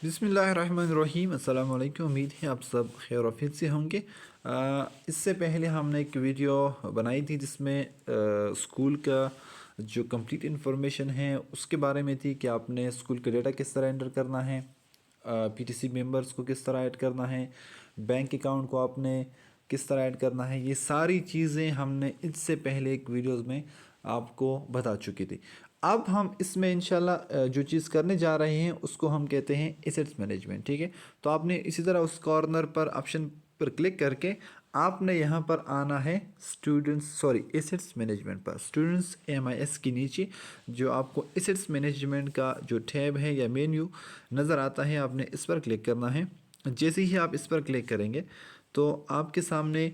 बिस्मिल्लाहिर्रहमानिर्रहीम। अस्सलाम वालेकुम। उम्मीद है आप सब खैर आफियत से होंगे। इससे पहले हमने एक वीडियो बनाई थी जिसमें स्कूल का जो कंप्लीट इन्फॉर्मेशन है उसके बारे में थी कि आपने स्कूल का डेटा किस तरह एंटर करना है, पीटीसी मेंबर्स को किस तरह ऐड करना है, बैंक अकाउंट को आपने किस तरह ऐड करना है। ये सारी चीज़ें हमने इससे पहले एक वीडियोस में आपको बता चुकी थी। अब हम इसमें इंशाल्लाह जो चीज़ करने जा रहे हैं उसको हम कहते हैं एसेट्स मैनेजमेंट। ठीक है, तो आपने इसी तरह उस कॉर्नर पर ऑप्शन पर क्लिक करके आपने यहाँ पर आना है एसेट्स मैनेजमेंट पर। स्टूडेंट्स एमआईएस के नीचे जो आपको एसेट्स मैनेजमेंट का जो टैब है या मेन्यू नज़र आता है, आपने इस पर क्लिक करना है। जैसे ही आप इस पर क्लिक करेंगे तो आपके सामने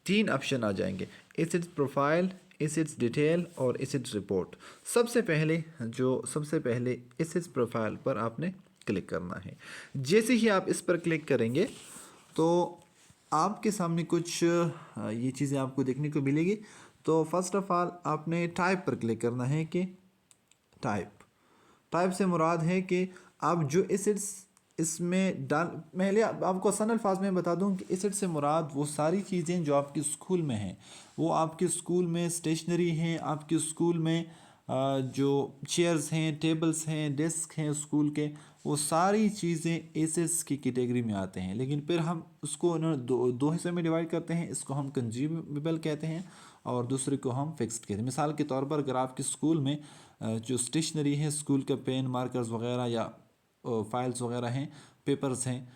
तीन ऑप्शन आ जाएंगे, एसेट्स प्रोफाइल, एसेट्स डिटेल और एसेट्स रिपोर्ट। सबसे पहले एसेट्स प्रोफाइल पर आपने क्लिक करना है। जैसे ही आप इस पर क्लिक करेंगे तो आपके सामने कुछ ये चीज़ें आपको देखने को मिलेगी। तो फर्स्ट ऑफ ऑल आपने टाइप पर क्लिक करना है कि टाइप से मुराद है कि आप जो एसेट्स इसमें डाल, पहले आपको आसान अल्फाज में बता दूं कि एसेट से मुराद वो सारी चीज़ें जो आपके स्कूल में हैं, वो आपके स्कूल में स्टेशनरी हैं, आपके स्कूल में जो चेयर्स हैं, टेबल्स हैं, डेस्क हैं स्कूल के, वो सारी चीज़ें एसेट्स की कैटेगरी में आते हैं। लेकिन फिर हम उसको दो हिस्सों में डिवाइड करते हैं। इसको हम कंज्यूमेबल कहते हैं और दूसरे को हम फिक्स्ड कहते हैं। मिसाल के तौर पर अगर आपके स्कूल में जो स्टेशनरी है, स्कूल का पेन, मार्कर्स वगैरह या फाइल्स वगैरह हैं, पेपर्स हैं,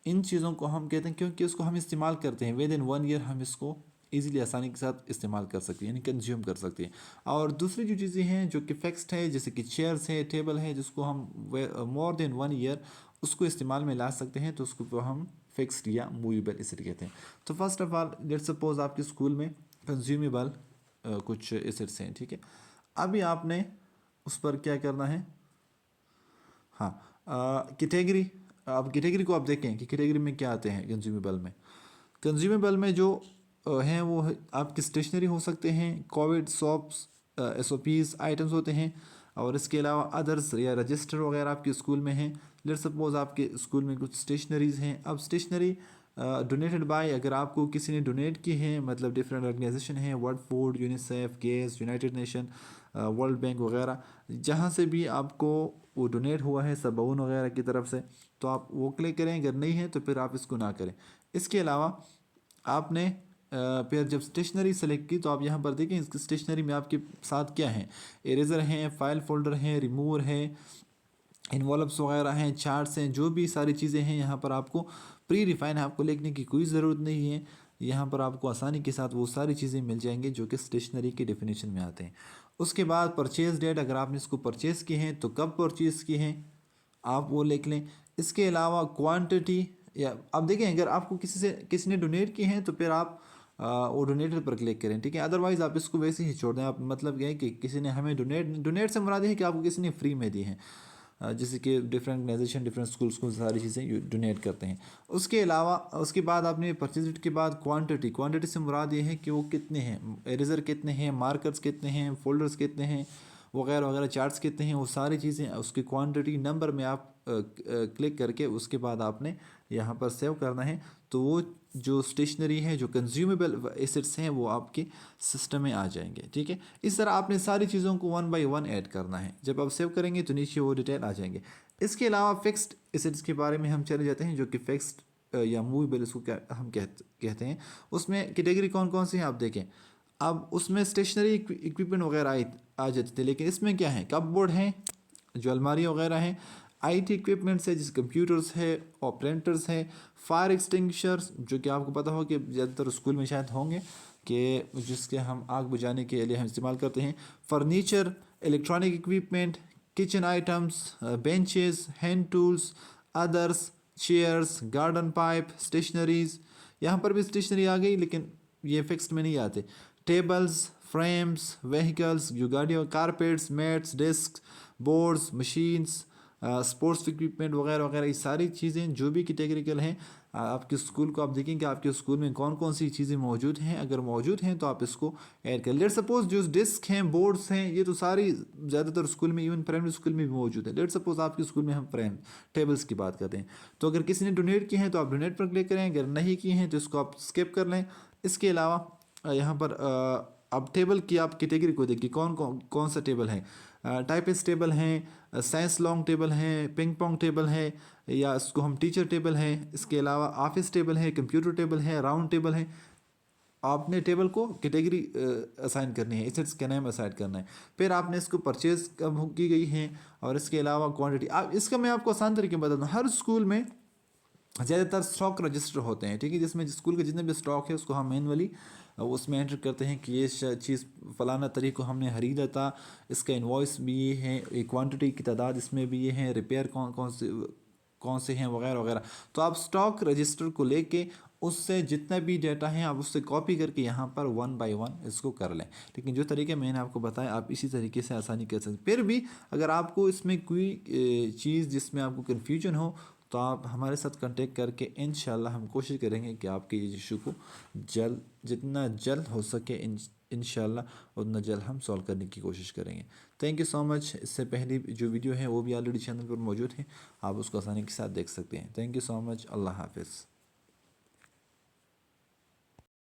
इन चीज़ों को हम कहते हैं क्योंकि उसको हम इस्तेमाल करते हैं। विद इन 1 ईयर हम इसको ईज़िली आसानी के साथ इस्तेमाल कर सकते हैं, यानी कंज्यूम कर सकते हैं। और दूसरी जो चीज़ें हैं जो कि फिक्स्ड है, जैसे कि चेयर्स है, टेबल है, जिसको हम मोर देन 1 ईयर उसको इस्तेमाल में ला सकते हैं, तो उसको हम फिक्स्ड या मूवेबल एसेट कहते हैं। तो first of all let's suppose आपके स्कूल में कंज्यूमेबल कुछ एसेट्स हैं। ठीक है, अभी आपने उस पर क्या करना है, हाँ, कैटेगरी। आप कैटेगरी को आप देखें कि कैटेगरी में क्या आते हैं। कंज्यूमेबल में जो हैं वो आपकी स्टेशनरी हो सकते हैं, कोविड सॉप्स, एसओपीज आइटम्स होते हैं, और इसके अलावा अदर्स या रजिस्टर वगैरह आपके स्कूल में हैं। लेट सपोज आपके स्कूल में कुछ स्टेशनरीज़ हैं। अब स्टेशनरी डोनेटेड बाय, अगर आपको किसी ने डोनेट की है, मतलब डिफरेंट ऑर्गेनाइजेशन है, world food, UNICEF, guess, United Nation, world bank वगैरह, जहाँ से भी आपको वो डोनेट हुआ है सबून वगैरह की तरफ से, तो आप वो क्लिक करें। अगर नहीं है तो फिर आप इसको ना करें। इसके अलावा आपने फिर जब स्टेशनरी सेलेक्ट की तो आप यहाँ पर देखें इस स्टेशनरी में आपके साथ क्या है, इरेज़र हैं, फाइल फोल्डर हैं, रिमूवर है, इन्वॉल्व्स वगैरह हैं, चार्ट्स हैं, जो भी सारी चीज़ें हैं यहाँ पर आपको प्री रिफाइन है, आपको लिखने की कोई ज़रूरत नहीं है। यहाँ पर आपको आसानी के साथ वो सारी चीज़ें मिल जाएंगी जो कि स्टेशनरी के डेफिनेशन में आते हैं। उसके बाद परचेज़ डेट, अगर आपने इसको परचेज़ की हैं तो कब परचेज़ की हैं आप वो लिख लें। इसके अलावा क्वांटिटी, या आप देखें अगर आपको किसी ने डोनेट की हैं तो फिर आप वो डोनेटेड पर क्लिक करें। ठीक है, अदरवाइज़ आप इसको वैसे ही छोड़ दें। आप मतलब ये है कि किसी ने हमें डोनेट से मुराद है कि आपको किसी ने फ्री में दी हैं, जैसे कि डिफरेंट ऑर्गेनाइजेशन, डिफरेंट स्कूल्स को सारी चीज़ें डोनेट करते हैं। उसके अलावा उसके बाद आपने परचेज के बाद क्वांटिटी से मुराद ये है कि वो कितने हैं, इरेज़र कितने हैं, मार्कर्स कितने हैं, फोल्डर्स कितने हैं वगैरह वगैरह, चार्ट्स कितने हैं, वो सारी चीज़ें उसकी क्वांटिटी नंबर में आप क्लिक करके उसके बाद आपने यहाँ पर सेव करना है। तो वो जो स्टेशनरी है, जो कंज्यूमेबल एसेट्स हैं, वो आपके सिस्टम में आ जाएंगे। ठीक है, इस तरह आपने सारी चीज़ों को 1 बाय 1 ऐड करना है। जब आप सेव करेंगे तो नीचे वो डिटेल आ जाएंगे। इसके अलावा फिक्स्ड एसेट्स के बारे में हम चले जाते हैं, जो कि फिक्स्ड या मूवेबल इसको क्या हम कहते हैं। उसमें कैटेगरी कौन कौन सी हैं आप देखें। अब उसमें स्टेशनरी इक्विपमेंट वगैरह आ जाते थे, लेकिन इसमें क्या है, कपबोर्ड हैं, जो अलमारी वगैरह हैं, आईटी इक्विपमेंट्स है, जैसे कंप्यूटर्स है और प्रिंटर्स है, फायर एक्सटिंग्विशर्स, जो कि आपको पता हो कि ज़्यादातर स्कूल में शायद होंगे कि जिसके हम आग बुझाने के लिए हम इस्तेमाल करते हैं, furniture, electronic equipment, kitchen items, benches, hand tools, others, chairs, garden pipe, stationeries. यहाँ पर भी स्टेशनरी आ गई, लेकिन ये फिक्स्ड में नहीं आते। टेबल्स, फ्रेम्स, व्हीकल्स, जो गाड़ियों, carpets, mats, desk, boards, machines, sports equipment وغیرہ وغیرہ، یہ ساری چیزیں جو بھی کیٹیگریکل ہیں آپ کے اسکول کو آپ دیکھیں کہ آپ کے اسکول میں کون کون سی چیزیں موجود ہیں، اگر موجود ہیں تو آپ اس کو ایڈ کریں. لیٹ سپوز جو ڈسک ہیں، بورڈس ہیں، یہ تو ساری زیادہ تر اسکول میں ایون پرائمری اسکول میں بھی موجود ہے. لیٹ سپوز آپ کے اسکول میں ہم ٹیبلز کی بات کرتے ہیں، تو اگر کسی نے ڈونیٹ کی ہیں تو آپ ڈونیٹ پر کلک کریں، اگر نہیں کی ہیں تو اس کو آپ اسکپ کر لیں. اس کے علاوہ یہاں پر اب ٹیبل کی آپ کیٹیگری کو دیکھیے کون سا ٹیبل ہے. ٹائپس ٹیبل ہیں، سائنس لانگ ٹیبل ہیں، پنگ پونگ ٹیبل ہے، یا اس کو ہم ٹیچر ٹیبل ہیں. اس کے علاوہ آفس ٹیبل ہے، کمپیوٹر ٹیبل ہے، راؤنڈ ٹیبل ہے. آپ نے ٹیبل کو کیٹیگری اسائن کرنی ہے، ایسٹس کا نیم اسائن کرنا ہے. پھر آپ نے اس کو پرچیز کب کی گئی ہیں، اور اس کے علاوہ کوانٹٹی. اس کا میں آپ کو آسان طریقے بتا دوں. ہر اسکول میں زیادہ تر اسٹاک رجسٹر ہوتے ہیں، ٹھیک ہے، جس میں اسکول کے جتنے بھی اسٹاک ہے اس کو ہم مینولی اس میں انٹر کرتے ہیں کہ یہ چیز فلانا طریق کو ہم نے خریدا تھا، اس کا انوائس بھی یہ ہے، یہ کوانٹٹی کی تعداد اس میں بھی یہ ہے، ریپیئر کون سے ہیں وغیرہ وغیرہ. تو آپ اسٹاک رجسٹر کو لے کے اس سے جتنا بھی ڈیٹا ہے آپ اس سے کاپی کر کے یہاں پر 1 بائی 1 اس کو کر لیں. لیکن جو طریقے میں نے آپ کو بتایا آپ اسی طریقے سے آسانی کر سکتے. پھر بھی اگر آپ کو اس میں کوئی چیز جس میں آپ کو کنفیوژن ہو تو آپ ہمارے ساتھ کانٹیکٹ کر کے انشاءاللہ ہم کوشش کریں گے کہ آپ کے اس ایشو کو جتنا جلد ہو سکے انشاءاللہ اتنا جلد ہم سولو کرنے کی کوشش کریں گے. تھینک یو سو مچ. اس سے پہلی جو ویڈیو ہے وہ بھی آلریڈی چینل پر موجود ہے، آپ اس کو آسانی کے ساتھ دیکھ سکتے ہیں. تھینک یو سو مچ. اللہ حافظ.